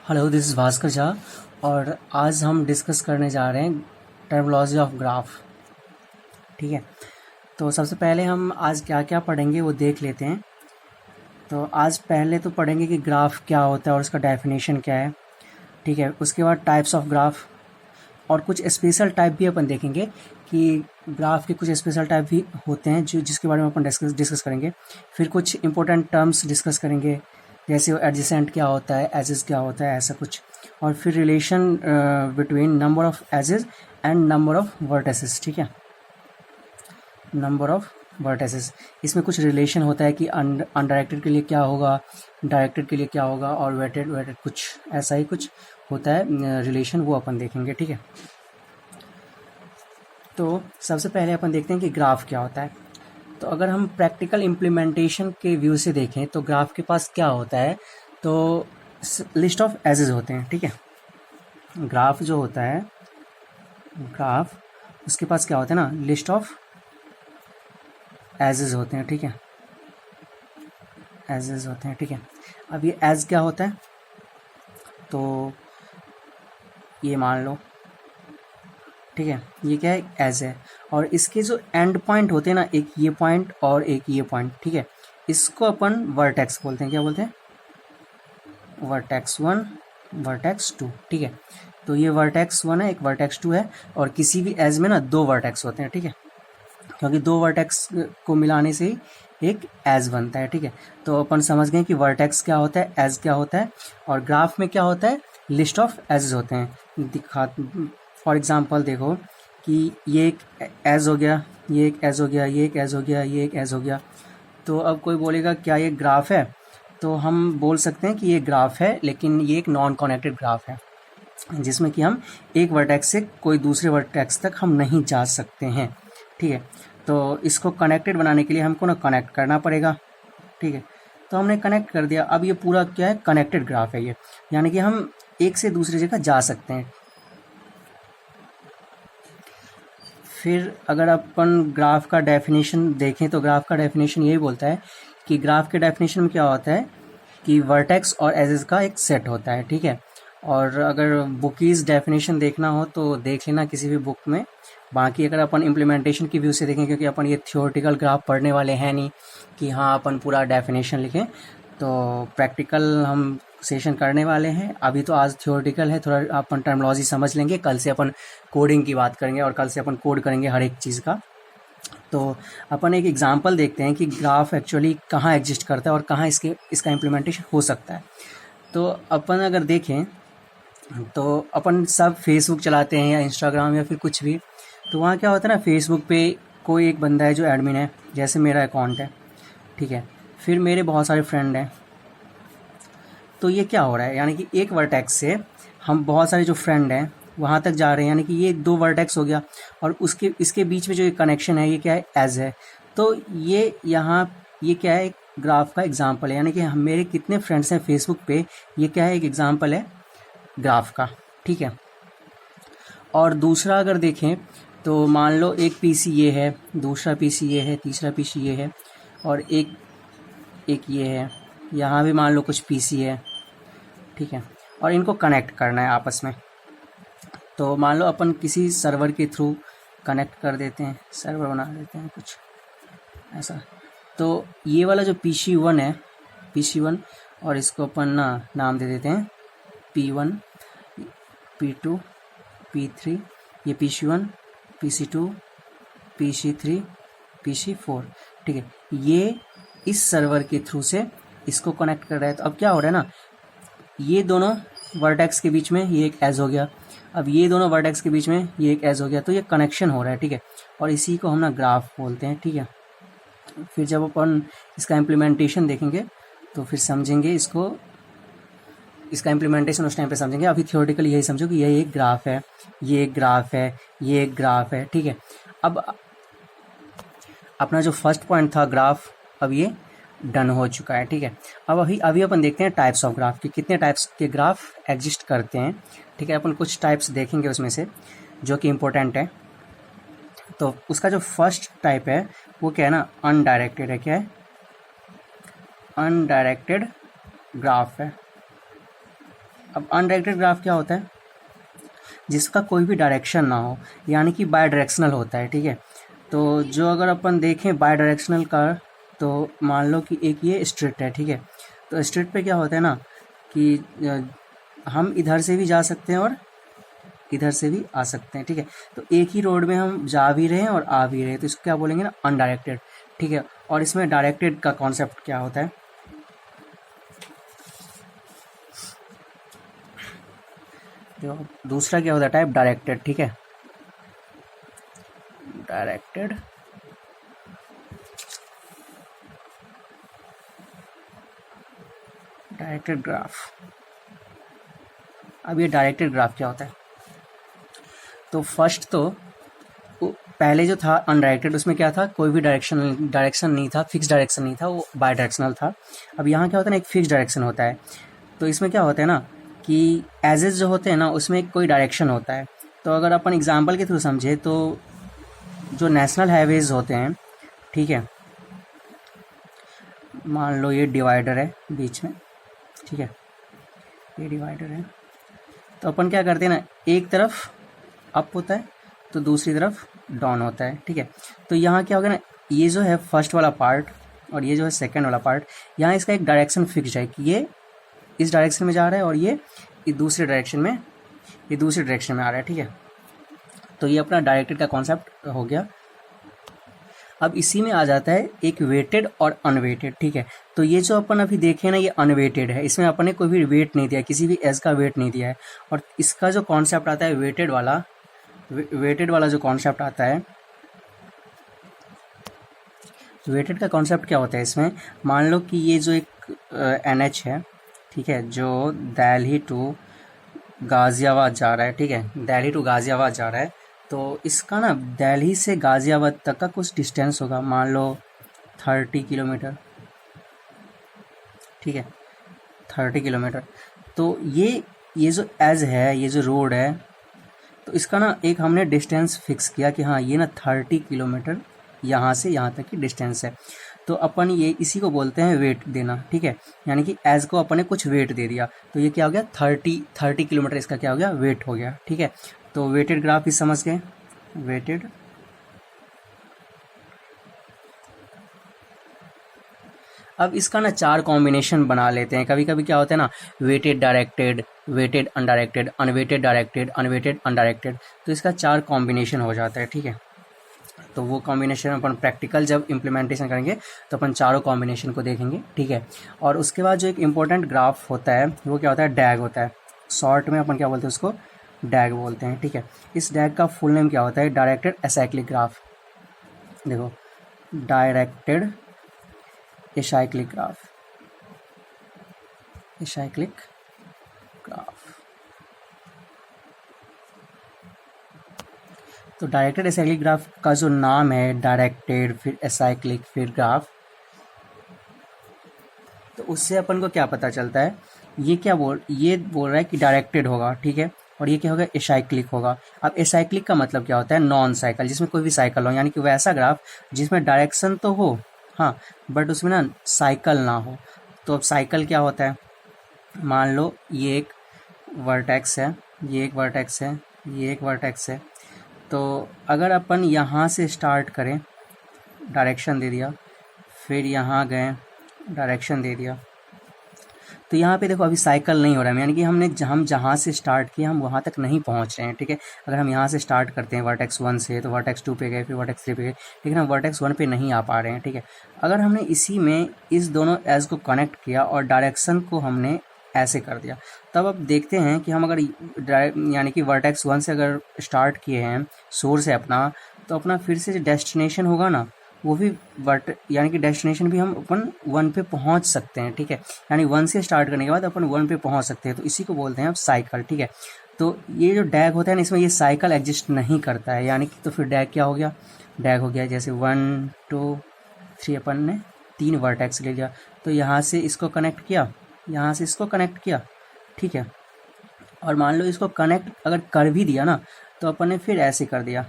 Hello, this is Bhaskar Jha और आज हम डिस्कस करने जा रहे हैं टर्मिनोलॉजी ऑफ ग्राफ। ठीक है, तो सबसे पहले हम आज क्या क्या पढ़ेंगे वो देख लेते हैं। तो आज पहले तो पढ़ेंगे कि ग्राफ क्या होता है और उसका डेफिनेशन क्या है। ठीक है, उसके बाद टाइप्स ऑफ ग्राफ और कुछ स्पेशल टाइप भी अपन देखेंगे कि ग्राफ के कुछ स्पेशल टाइप भी होते हैं जिसके बारे में अपन डिस्कस करेंगे। फिर कुछ इंपॉर्टेंट टर्म्स डिस्कस करेंगे, जैसे एडजेसेंट क्या होता है, एजेस क्या होता है, ऐसा कुछ। और फिर relation between number of edges and number of vertices. ठीक है, नंबर ऑफ वर्टिसेस, इसमें कुछ रिलेशन होता है कि अनडायरेक्टेड के लिए क्या होगा, डायरेक्टेड के लिए क्या होगा, और वेटेड कुछ ऐसा ही कुछ होता है रिलेशन, वो अपन देखेंगे। ठीक है, तो सबसे पहले अपन देखते हैं कि ग्राफ क्या होता है। तो अगर हम प्रैक्टिकल इम्प्लीमेंटेशन के व्यू से देखें तो ग्राफ के पास क्या होता है, तो लिस्ट ऑफ एजेस होते हैं। ठीक है, ग्राफ जो होता है, ग्राफ उसके पास क्या होता है ना, लिस्ट ऑफ एजेस होते हैं। ठीक है, एजेस होते हैं। ठीक है, अब ये एज क्या होता है, तो ये मान लो, ठीक है, ये क्या है, एज है। और इसके जो एंड पॉइंट होते हैं ना, एक ये पॉइंट और एक ये पॉइंट, ठीक है, इसको अपन वर्टेक्स बोलते हैं। क्या बोलते हैं? Vertex 1, vertex 2। ठीक है, तो ये वर्टेक्स 1 है, एक वर्टेक्स 2 है, और किसी भी एज में ना दो वर्टेक्स होते हैं। ठीक है, क्योंकि दो वर्टेक्स को मिलाने से ही एक एज बनता है। ठीक है, तो अपन समझ गए कि वर्टेक्स क्या होता है, एज क्या होता है, और ग्राफ में क्या होता है, लिस्ट ऑफ एजेस होते हैं। फॉर एग्जांपल देखो कि ये एक एज हो गया, ये एक एज हो गया, ये एक एज हो गया, ये एक एज हो गया। तो अब कोई बोलेगा क्या ये ग्राफ है, तो हम बोल सकते हैं कि ये ग्राफ है, लेकिन ये एक नॉन कनेक्टेड ग्राफ है, जिसमें कि हम एक वर्टेक्स से कोई दूसरे वर्टेक्स तक हम नहीं जा सकते हैं। ठीक है, तो इसको कनेक्टेड बनाने के लिए हमको ना कनेक्ट करना पड़ेगा। ठीक है, तो हमने कनेक्ट कर दिया। अब ये पूरा क्या है, कनेक्टेड ग्राफ है ये, यानी कि हम एक से दूसरी जगह जा सकते हैं। फिर अगर अपन ग्राफ का डेफिनेशन देखें तो ग्राफ का डेफिनेशन यही बोलता है कि ग्राफ के डेफिनेशन में क्या होता है कि वर्टेक्स और एजेस का एक सेट होता है। ठीक है, और अगर बुकीज डेफिनेशन देखना हो तो देख लेना किसी भी बुक में। बाकी अगर अपन इम्प्लीमेंटेशन की व्यू से देखें, क्योंकि अपन ये थियोरेटिकल ग्राफ पढ़ने वाले हैं नहीं कि हाँ अपन पूरा डेफिनेशन लिखें, तो प्रैक्टिकल हम सेशन करने वाले हैं। अभी तो आज थियोरेटिकल है, थोड़ा अपन टर्मिनोलॉजी समझ लेंगे, कल से अपन कोडिंग की बात करेंगे और कल से अपन कोड करेंगे हर एक चीज़ का। तो अपन एक एग्जांपल देखते हैं कि ग्राफ एक्चुअली कहाँ एग्जिस्ट करता है और कहाँ इसका इम्प्लीमेंटेशन हो सकता है। तो अपन अगर देखें तो अपन सब फेसबुक चलाते हैं या इंस्टाग्राम या फिर कुछ भी, तो वहाँ क्या होता है ना, फेसबुक पे कोई एक बंदा है जो एडमिन है, जैसे मेरा अकाउंट है। ठीक है, फिर मेरे बहुत सारे फ्रेंड हैं। तो ये क्या हो रहा है, यानी कि एक वर्टेक्स से हम बहुत सारे जो फ्रेंड हैं वहाँ तक जा रहे हैं, यानी कि ये दो वर्टेक्स हो गया, और इसके बीच में जो कनेक्शन है ये क्या है, एज है। तो ये यहाँ ये क्या है, एक ग्राफ का एग्जाम्पल है, यानी कि मेरे कितने फ्रेंड्स हैं फेसबुक पे, ये क्या है, एक एग्जाम्पल है ग्राफ का। ठीक है, और दूसरा अगर देखें तो मान लो एक पीसी ये है, दूसरा पीसी ये है, तीसरा पीसी ये है, और एक ये है, यहाँ भी मान लो कुछ पीसी है। ठीक है, और इनको कनेक्ट करना है आपस में। तो मान लो अपन किसी सर्वर के थ्रू कनेक्ट कर देते हैं, सर्वर बना देते हैं कुछ ऐसा। तो ये वाला जो PC1 है, PC1, और इसको अपन ना नाम दे देते हैं P1, P2, P3, ये PC1, PC2, PC3, PC4। ठीक है, ये इस सर्वर के थ्रू से इसको कनेक्ट कर रहा है। तो अब क्या हो रहा है ना, ये दोनों वर्टेक्स के बीच में ये एक एज हो गया, अब ये दोनों वर्टेक्स के बीच में ये एक एज हो गया, तो ये कनेक्शन हो रहा है। ठीक है, और इसी को हम ना ग्राफ बोलते हैं। ठीक है, फिर जब अपन इसका इम्प्लीमेंटेशन देखेंगे तो फिर समझेंगे इसको, इसका इम्प्लीमेंटेशन उस टाइम पे समझेंगे। अभी थियोरेटिकली यही समझो कि ये एक ग्राफ है, ये एक ग्राफ है, ये एक ग्राफ है। ठीक है, अब अपना जो फर्स्ट पॉइंट था ग्राफ, अब ये डन हो चुका है। ठीक है, अब अभी अपन देखते हैं टाइप्स ऑफ ग्राफ कि कितने टाइप्स के ग्राफ एग्जिस्ट करते हैं। ठीक है, अपन कुछ टाइप्स देखेंगे उसमें से जो कि इम्पोर्टेंट है। तो उसका जो फर्स्ट टाइप है वो क्या है ना, अनडायरेक्टेड है। क्या है? अनडायरेक्टेड ग्राफ है। अब अनडायरेक्टेड ग्राफ क्या होता है, जिसका कोई भी डायरेक्शन ना हो, यानी कि बाय डायरेक्शनल होता है, ठीक है। तो जो अगर अपन देखें बाय डायरेक्शनल का, तो मान लो कि एक ये स्ट्रेट है, ठीक है। तो स्ट्रेट पे क्या होता है ना कि हम इधर से भी जा सकते हैं और इधर से भी आ सकते हैं, ठीक है। तो एक ही रोड में हम जा भी रहे हैं और आ भी रहे हैं, तो इसको क्या बोलेंगे ना, अनडायरेक्टेड, ठीक है। और इसमें डायरेक्टेड का कॉन्सेप्ट क्या होता है, जो दूसरा क्या होता है टाइप, डायरेक्टेड, ठीक है। Directed directed graph. अब ये डायरेक्टेड ग्राफ क्या होता है, तो फर्स्ट तो पहले जो था अनडायरेक्टेड, उसमें क्या था, कोई भी डायरेक्शन नहीं था, फिक्स डायरेक्शन नहीं था, वो बाय डायरेक्शनल था। अब यहाँ क्या होता है ना, एक फिक्स डायरेक्शन होता है। तो इसमें क्या होता है ना कि एजेस जो होते हैं ना, उसमें कोई डायरेक्शन होता है। तो अगर अपन एग्जाम्पल के थ्रू समझे, तो जो नेशनल हाईवेज होते हैं, ठीक है, मान लो ये डिवाइडर है बीच में, ठीक है, ये डिवाइडर है। तो अपन क्या करते हैं ना, एक तरफ अप होता है तो दूसरी तरफ डाउन होता है, ठीक है। तो यहाँ क्या होगा ना, ये जो है फर्स्ट वाला पार्ट और ये जो है सेकंड वाला पार्ट, यहाँ इसका एक डायरेक्शन फिक्स है कि ये इस डायरेक्शन में जा रहा है और ये दूसरे डायरेक्शन में, ये दूसरी डायरेक्शन में आ रहा है, ठीक है। तो ये अपना डायरेक्टेड का कॉन्सेप्ट हो गया। अब इसी में आ जाता है एक वेटेड और अनवेटेड, ठीक है। तो ये जो अपन अभी देखे ना, ये अनवेटेड है, इसमें अपन ने कोई भी वेट नहीं दिया, किसी भी एज का वेट नहीं दिया है। और इसका जो कॉन्सेप्ट आता है वेटेड वाला जो कॉन्सेप्ट आता है, वेटेड का कॉन्सेप्ट क्या होता है इसमें, मान लो कि ये जो एक NH है, ठीक है, जो दिल्ली टू गाज़ियाबाद जा रहा है, ठीक है, दिल्ली टू गाज़ियाबाद जा रहा है। तो इसका ना दिल्ली से गाज़ियाबाद तक का कुछ डिस्टेंस होगा, मान लो 30 किलोमीटर, ठीक है, 30 किलोमीटर। तो ये जो एज है, ये जो रोड है, तो इसका ना एक हमने डिस्टेंस फिक्स किया कि हाँ ये ना 30 किलोमीटर यहाँ से यहाँ तक की डिस्टेंस है। तो अपन ये इसी को बोलते हैं वेट देना, ठीक है। यानी कि एज को अपन ने कुछ वेट दे दिया, तो ये क्या हो गया, 30 किलोमीटर इसका क्या हो गया, वेट हो गया, ठीक है। तो वेटेड ग्राफ भी समझ गए, वेटेड। अब इसका ना 4 कॉम्बिनेशन बना लेते हैं। कभी कभी क्या होता है ना, weighted directed, weighted undirected, unweighted directed, unweighted undirected. तो इसका 4 कॉम्बिनेशन हो जाता है, ठीक है। तो वो कॉम्बिनेशन अपन प्रैक्टिकल जब इम्प्लीमेंटेशन करेंगे तो अपन चारों कॉम्बिनेशन को देखेंगे, ठीक है। और उसके बाद जो एक इम्पोर्टेंट ग्राफ होता है वो क्या होता है, डैग होता है। शॉर्ट में अपन क्या बोलते हैं उसको, डैग बोलते हैं, ठीक है। इस डैग का फुल नेम क्या होता है, डायरेक्टेड एसाइक्लिक ग्राफ। देखो, directed acyclic graph, acyclic graph. तो डायरेक्टेड एसाइक्लिक ग्राफ का जो नाम है, डायरेक्टेड फिर एसाइक्लिक फिर ग्राफ, तो उससे अपन को क्या पता चलता है, ये बोल रहा है कि डायरेक्टेड होगा, ठीक है। और ये क्या होगा, एसाइक्लिक होगा। अब एसाइक्लिक का मतलब क्या होता है, नॉन साइकिल, जिसमें कोई भी साइकिल हो, यानी कि वैसा ग्राफ जिसमें डायरेक्शन तो हो, हाँ, बट उसमें ना साइकिल ना हो। तो अब साइकिल क्या होता है, मान लो ये एक वर्टेक्स है, ये एक वर्टेक्स है, ये एक वर्टेक्स है। तो अगर अपन यहाँ से स्टार्ट करें, डायरेक्शन दे दिया, फिर यहाँ गए, डायरेक्शन दे दिया, तो यहाँ पे देखो अभी साइकिल नहीं हो रहा है, यानी कि हम जहाँ से स्टार्ट किए हम वहाँ तक नहीं पहुँच रहे हैं, ठीक है। अगर हम यहाँ से स्टार्ट करते हैं वर्टेक्स 1 से, तो वर्टेक्स 2 पे गए, फिर वर्टेक्स 3 पे गए, लेकिन हम वर्टेक्स 1 पे नहीं आ पा रहे हैं, ठीक है। अगर हमने इसी में इस दोनों एज को कनेक्ट किया और डायरेक्शन को हमने ऐसे कर दिया, तब अब देखते हैं कि हम अगर यानी कि वर्टेक्स 1 से अगर स्टार्ट किए हैं, सोर्स है अपना, तो अपना फिर से जो डेस्टिनेशन होगा ना, वो भी यानी कि डेस्टिनेशन भी हम अपन 1 पे पहुंच सकते हैं, ठीक है। यानी 1 से स्टार्ट करने के बाद अपन 1 पे पहुंच सकते हैं, तो इसी को बोलते हैं अब साइकिल, ठीक है। तो ये जो डैग होता है ना, इसमें ये साइकिल एग्जिस्ट नहीं करता है, यानी कि तो फिर डैग क्या हो गया, डैग हो गया जैसे 1 2 3 अपन ने 3 वर्टेक्स ले लिया, तो यहाँ से इसको कनेक्ट किया, यहाँ से इसको कनेक्ट किया, ठीक है। और मान लो इसको कनेक्ट अगर कर भी दिया ना, तो अपन ने फिर ऐसे कर दिया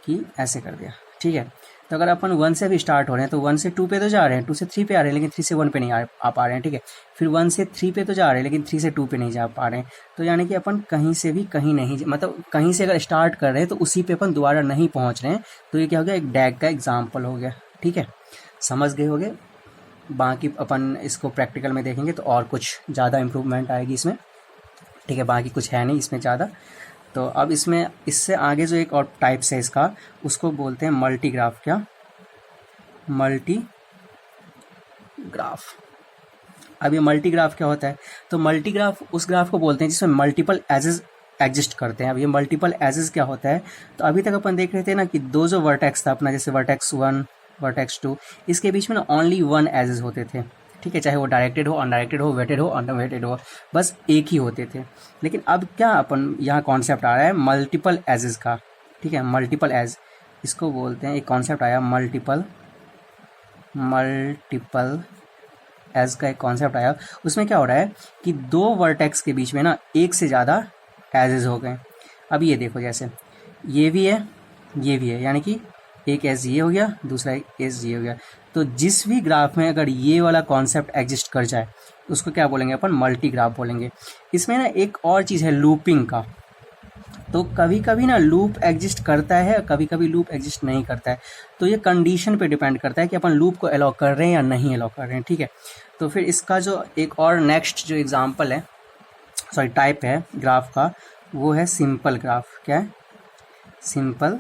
कि ऐसे कर दिया, ठीक है। तो अगर अपन 1 से भी स्टार्ट हो रहे हैं तो 1 से 2 पे तो जा रहे हैं, 2 से 3 पे आ रहे हैं, लेकिन 3 से 1 पे नहीं आ पा रहे हैं, ठीक है। फिर 1 से 3 पे तो जा रहे हैं, लेकिन 3 से 2 पे नहीं जा पा रहे हैं। तो यानी कि अपन कहीं से भी कहीं नहीं, मतलब कहीं से अगर स्टार्ट कर रहे हैं तो उसी पे अपन दोबारा नहीं पहुंच रहे हैं। तो ये क्या हो गया, एक डैग का एग्जाम्पल हो गया, ठीक है। समझ गए होगे। बाकी अपन इसको प्रैक्टिकल में देखेंगे तो और कुछ ज़्यादा इम्प्रूवमेंट आएगी इसमें, ठीक है। बाकी कुछ है नहीं इसमें ज़्यादा। तो अब इसमें इससे आगे जो एक और टाइप्स है इसका, उसको बोलते हैं मल्टीग्राफ। क्या? मल्टीग्राफ। अब ये मल्टीग्राफ क्या होता है? तो मल्टीग्राफ उस ग्राफ को बोलते हैं जिसमें मल्टीपल एजेस एग्जिस्ट करते हैं। अब ये मल्टीपल एजेस क्या होता है? तो अभी तक अपन देख रहे थे ना कि दो जो वर्टेक्स था अपना, जैसे वर्टेक्स 1 वर्टेक्स 2, इसके बीच में ना ओनली 1 एजेस होते थे, ठीक है। चाहे वो डायरेक्टेड हो, अनडायरेक्टेड हो, वेटेड हो, अनवेटेड हो, बस एक ही होते थे। लेकिन अब क्या अपन यहाँ कॉन्सेप्ट आ रहा है मल्टीपल एजेस का, ठीक है। मल्टीपल एज इसको बोलते हैं, एक कॉन्सेप्ट आया मल्टीपल एज का एक कॉन्सेप्ट आया। उसमें क्या हो रहा है कि दो वर्टेक्स के बीच में ना एक से ज़्यादा एजेस हो गए। अब ये देखो, जैसे ये भी है, ये भी है, यानी कि एक एज ये हो गया, दूसरा एक एज ये हो गया। तो जिस भी ग्राफ में अगर ये वाला कॉन्सेप्ट एग्जिस्ट कर जाए तो उसको क्या बोलेंगे अपन? मल्टी ग्राफ बोलेंगे। इसमें ना एक और चीज़ है लूपिंग का। तो कभी कभी ना लूप एग्जिस्ट करता है, कभी कभी लूप एग्जिस्ट नहीं करता है। तो ये कंडीशन पे डिपेंड करता है कि अपन लूप को अलाउ कर रहे हैं या नहीं अलाउ कर रहे हैं, ठीक है। तो फिर इसका जो एक और नेक्स्ट जो एग्जांपल है, सॉरी टाइप है ग्राफ का, वो है सिंपल ग्राफ। क्या है? Simple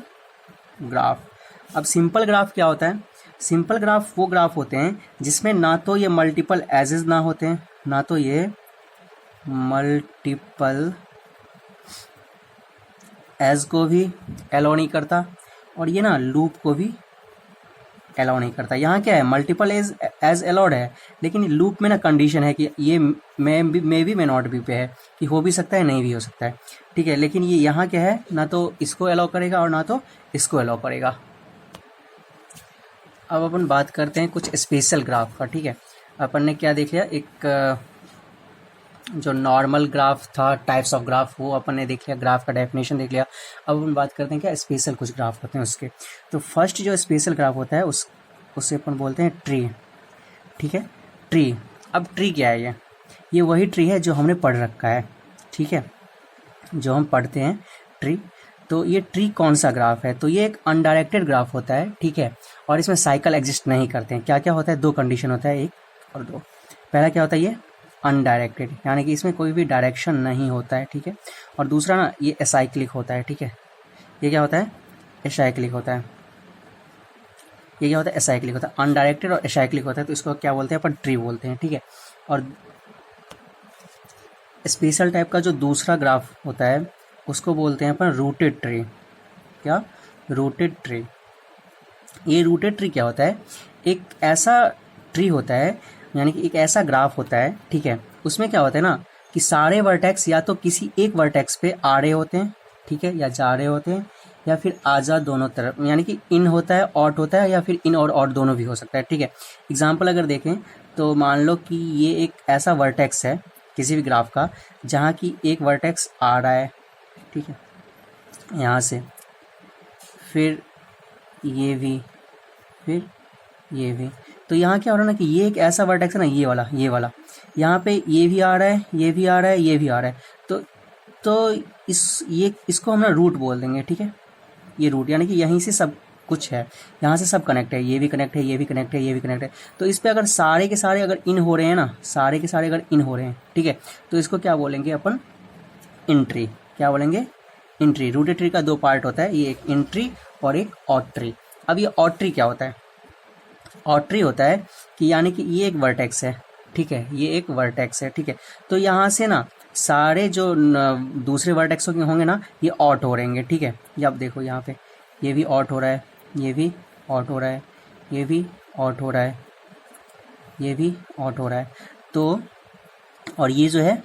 graph. अब सिंपल ग्राफ क्या होता है? सिंपल ग्राफ वो ग्राफ होते हैं जिसमें ना तो ये मल्टीपल एजेस ना होते हैं, ना तो ये मल्टीपल एज को भी अलाउ नहीं करता, और ये ना लूप को भी अलाउ नहीं करता। यहाँ क्या है, मल्टीपल एज अलाउड है, लेकिन लूप में ना कंडीशन है कि ये may be may not be पे है, कि हो भी सकता है नहीं भी हो सकता है, ठीक है। लेकिन ये यहाँ क्या है, ना तो इसको अलाउ करेगा और ना तो इसको अलाउ करेगा। अब अपन बात करते हैं कुछ स्पेशल ग्राफ का, ठीक है। अपन ने क्या देख लिया, एक जो नॉर्मल ग्राफ था, टाइप्स ऑफ ग्राफ, वो अपन ने देख लिया, ग्राफ का डेफिनेशन देख लिया। अब अपन बात करते हैं क्या स्पेशल कुछ ग्राफ होते हैं उसके। तो फर्स्ट जो स्पेशल ग्राफ होता है उससे अपन बोलते हैं ट्री, ठीक है। ट्री। अब ट्री क्या है? ये वही ट्री है जो हमने पढ़ रखा है, ठीक है, जो हम पढ़ते हैं ट्री। तो ये ट्री कौन सा ग्राफ है? तो ये एक अनडायरेक्टेड ग्राफ होता है, ठीक है, और इसमें साइकिल एग्जिस्ट नहीं करते हैं। क्या क्या होता है? दो कंडीशन होता है, एक और दो। पहला क्या होता है? ये अनडायरेक्टेड, यानी कि इसमें कोई भी डायरेक्शन नहीं होता है, ठीक है। और दूसरा ना ये एसाइक्लिक होता है, ठीक है। ये क्या होता है? एसाइक्लिक होता है। ये क्या होता है? एसाइक्लिक होता है। अनडायरेक्टेड और एसाइक्लिक होता है, तो इसको क्या बोलते हैं अपन? ट्री बोलते हैं, ठीक है। और स्पेशल टाइप का जो दूसरा ग्राफ होता है उसको बोलते हैं अपन रूटेड ट्री। क्या? Rooted tree. ये रूटेड ट्री क्या होता है? एक ऐसा ट्री होता है, यानी कि एक ऐसा ग्राफ होता है, ठीक है। उसमें क्या होता है ना कि सारे वर्टेक्स या तो किसी एक वर्टेक्स पे आ रहे होते हैं, ठीक है, या जा रहे होते हैं, या फिर आज़ाद दोनों तरफ, यानी कि इन होता है, ऑट होता है, या फिर इन और ऑट दोनों भी हो सकता है, ठीक है। एग्जाम्पल अगर देखें तो मान लो कि ये एक ऐसा वर्टेक्स है किसी भी ग्राफ का जहाँ की एक वर्टेक्स आ रहा है, ठीक है, यहाँ से, फिर ये भी, फिर ये भी। तो यहाँ क्या हो रहा है ना कि ये एक ऐसा वर्टेक्स है ना, ये वाला यहाँ पे ये भी आ रहा है, ये भी आ रहा है, ये भी आ रहा है। तो इसको हम ना रूट बोल देंगे, ठीक है। ये रूट यानी कि यहीं से सब कुछ है, यहाँ से सब कनेक्ट है, ये भी कनेक्ट है, ये भी कनेक्ट है, ये भी कनेक्ट है। तो इस पे अगर सारे के सारे अगर इन हो रहे हैं ना, सारे के सारे अगर इन हो रहे हैं, ठीक है, तो इसको क्या बोलेंगे अपन? इंट्री। क्या बोलेंगे? इंट्री। रूटेड ट्री का दो पार्ट होता है, ये एक इंट्री और एक ऑड ट्री। अब ये ऑड ट्री क्या होता है? ऑड ट्री होता है कि यानी कि ये एक वर्टेक्स है, ठीक है, ये एक वर्टेक्स है, ठीक है। तो यहाँ से ना सारे जो दूसरे वर्टेक्सों के होंगे ना, ये ऑट हो रहेंगे, ठीक है। ये आप देखो यहाँ पे ये भी ऑट हो रहा है, ये भी ऑट हो रहा है, ये भी ऑट हो रहा है, ये भी ऑट हो रहा है। तो और ये जो है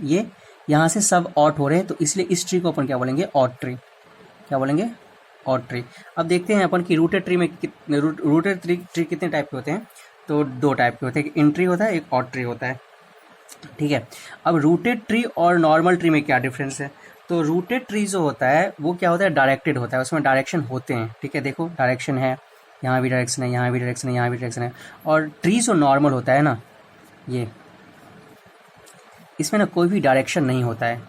ये यहाँ से सब ऑट हो रहे हैं, तो इसलिए इस ट्री को अपन क्या बोलेंगे? Odd tree. क्या बोलेंगे? Odd tree. अब देखते हैं अपन कि रूटेड ट्री में रूटेड ट्री कितने टाइप के होते हैं। तो दो टाइप के होते हैं, एक इन ट्री होता है, एक ऑड ट्री होता है, ठीक है। अब रूटेड ट्री और नॉर्मल ट्री में क्या डिफरेंस है? तो रूटेड ट्री जो होता है वो क्या होता है, डायरेक्टेड होता है, उसमें डायरेक्शन होते हैं, ठीक है। देखो डायरेक्शन है, यहाँ भी डायरेक्शन है, यहाँ भी डायरेक्शन है, यहाँ भी डायरेक्शन है। और ट्री जो नॉर्मल होता है ना, ये इसमें ना कोई भी डायरेक्शन नहीं होता है,